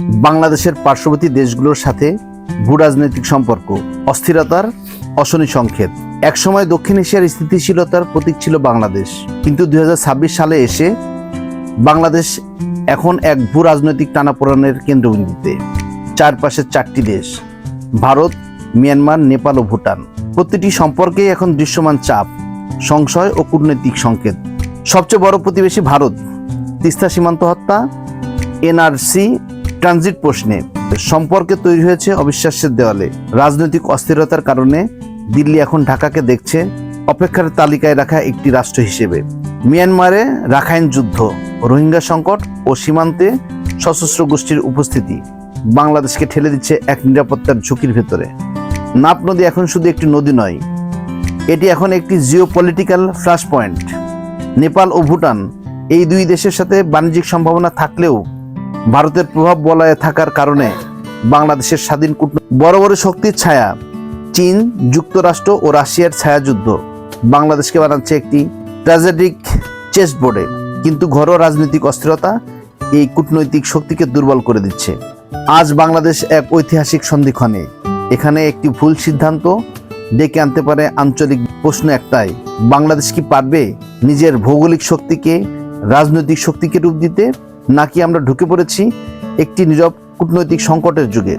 বাংলাদেশের পার্শ্ববর্তী দেশগুলোর সাথে ভূরাজনৈতিক সম্পর্ক, অস্থিরতার অশনি সংকেত। একসময় দক্ষিণ এশিয়ার স্থিতিশীলতার প্রতীক ছিল বাংলাদেশ, কিন্তু 2026 সালে এসে বাংলাদেশ এখন এক ভূ রাজনৈতিক টানাপোড়েনের কেন্দ্রবিন্দুতে। চারপাশে 4টি দেশ, ভারত, মিয়ানমার, নেপাল ও ভুটান। প্রতিটি সম্পর্কেই এখন দৃশ্যমান চাপ, সংশয় ও কূটনৈতিক সংকেত। সবচেয়ে বড় প্রতিবেশী ভারত, তিস্তা সীমান্ত হত্যা, এনআরসি, ট্রানজিট প্রশ্নে সম্পর্কে তৈরি হয়েছে অবিশ্বাসের দেওয়ালে। রাজনৈতিক অস্থিরতার কারণে দিল্লি এখন ঢাকাকে দেখছে অপেক্ষার তালিকায় রাখা একটি রাষ্ট্র হিসেবে। মিয়ানমারে রাখাইন যুদ্ধ, রোহিঙ্গা সংকট ও সীমান্তে সশস্ত্র গোষ্ঠীর উপস্থিতি বাংলাদেশকে ঠেলে দিচ্ছে এক নিরাপত্তার ঝুঁকির ভেতরে। নাফ নদী এখন শুধু একটি নদী নয়, এটি এখন একটি জিওপলিটিক্যাল ফ্ল্যাশ পয়েন্ট। নেপাল ও ভুটান এই দুই দেশের সাথে বাণিজ্যিক সম্ভাবনা থাকলেও ভারতের প্রভাব বলয়ে থাকার কারণে বাংলাদেশের স্বাধীন বড় বড় শক্তির ছায়া, চীন, যুক্তরাষ্ট্র ও রাশিয়ার ছায়াযুদ্ধ বাংলাদেশকে বানাচ্ছে একটি ট্র্যাজেডিক চেসবোর্ডে। কিন্তু ঘরোয়া রাজনৈতিক অস্থিরতা এই কূটনৈতিক শক্তিকে দুর্বল করে দিচ্ছে। আজ বাংলাদেশ এক ঐতিহাসিক সন্ধিক্ষণে। এখানে একটি ভুল সিদ্ধান্ত ডেকে আনতে পারে আঞ্চলিক প্রশ্ন একটাই: বাংলাদেশ কি পারবে নিজের ভৌগোলিক শক্তিকে রাজনৈতিক শক্তিকে রূপ দিতে, নাকি আমরা ঢুকে পড়েছি একটি নীরব কূটনৈতিক সংকটের যুগে?